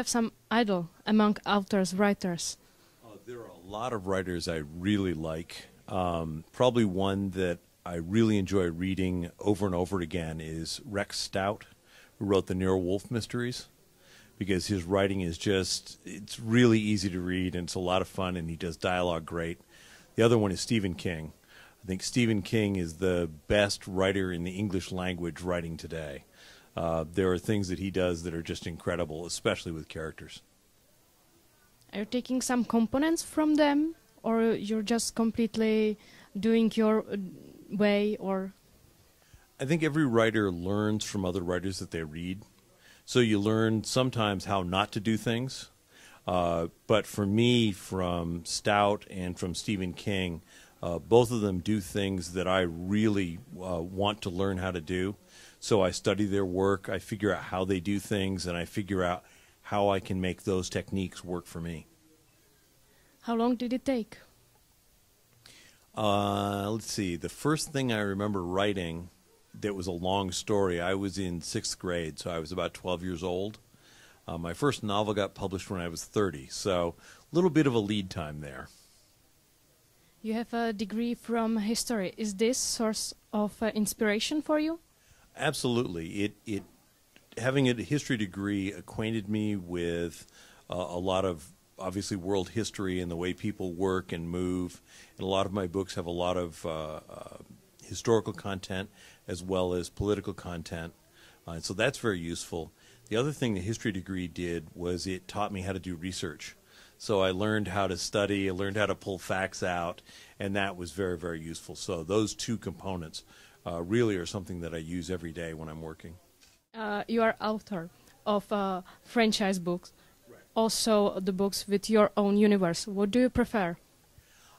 have some idol among authors, writers? There are a lot of writers I really like. Probably one that I really enjoy reading over and over again is Rex Stout, who wrote the Nero Wolfe mysteries, because his writing is just, it's really easy to read and it's a lot of fun and he does dialogue great. The other one is Stephen King. I think Stephen King is the best writer in the English language writing today. There are things that he does that are just incredible, especially with characters. Are you taking some components from them, or you're just completely doing your way, or? I think every writer learns from other writers that they read. So you learn sometimes how not to do things. But for me, from Stout and from Stephen King, both of them do things that I really want to learn how to do. So I study their work, I figure out how they do things, and I figure out how I can make those techniques work for me. How long did it take? Let's see. The first thing I remember writing that was a long story, I was in 6th grade, so I was about 12 years old. My first novel got published when I was 30, so a little bit of a lead time there. You have a degree from history. Is this source of inspiration for you? Absolutely. Having a history degree acquainted me with a lot of, obviously, world history and the way people work and move. And a lot of my books have a lot of historical content as well as political content. And so that's very useful. The other thing the history degree did was it taught me how to do research. So I learned how to study, I learned how to pull facts out, and that was very, very useful. So those two components really are something that I use every day when I'm working. You are author of franchise books, right. Also the books with your own universe. What do you prefer?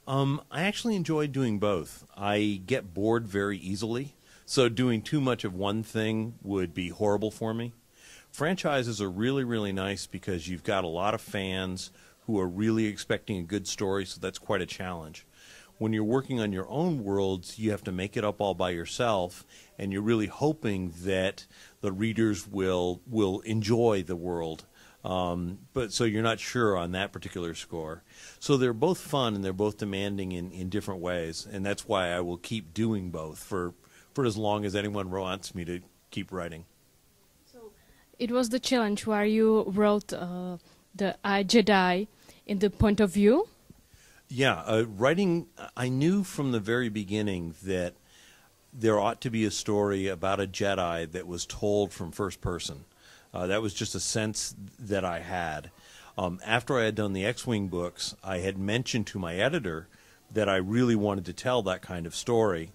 I actually enjoy doing both. I get bored very easily, so doing too much of one thing would be horrible for me. Franchises are really, really nice because you've got a lot of fans who are really expecting a good story, so that's quite a challenge. When you're working on your own worlds, you have to make it up all by yourself, and you're really hoping that the readers will enjoy the world. But so you're not sure on that particular score. So they're both fun and they're both demanding in different ways, and that's why I will keep doing both for as long as anyone wants me to keep writing. So it was the challenge where you wrote the Jedi in the point of view? Yeah, writing, I knew from the very beginning that there ought to be a story about a Jedi that was told from first person. That was just a sense that I had. After I had done the X-Wing books, I had mentioned to my editor that I really wanted to tell that kind of story.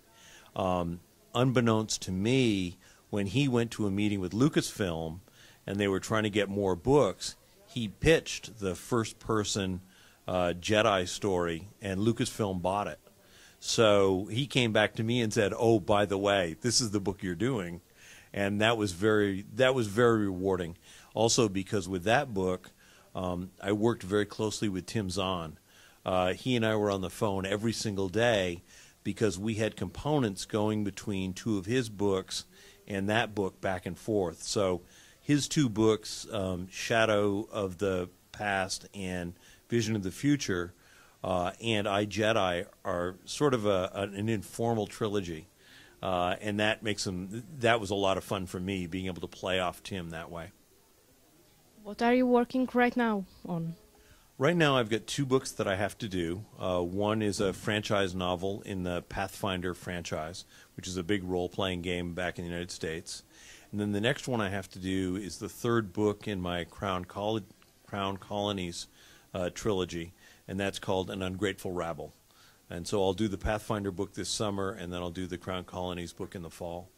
Unbeknownst to me, when he went to a meeting with Lucasfilm and they were trying to get more books, he pitched the first-person Jedi story, and Lucasfilm bought it. So he came back to me and said, "Oh, by the way, this is the book you're doing," and that was very rewarding. Also, because with that book, I worked very closely with Tim Zahn. He and I were on the phone every single day because we had components going between two of his books and that book back and forth. So his two books, Shadow of the Past and Vision of the Future, and I, Jedi, are sort of an informal trilogy. And that was a lot of fun for me, being able to play off Tim that way. What are you working right now on? Right now I've got 2 books that I have to do. One is a franchise novel in the Pathfinder franchise, which is a big role-playing game back in the United States. And then the next one I have to do is the 3rd book in my Crown Colonies trilogy, and that's called An Ungrateful Rabble. And so I'll do the Pathfinder book this summer, and then I'll do the Crown Colonies book in the fall.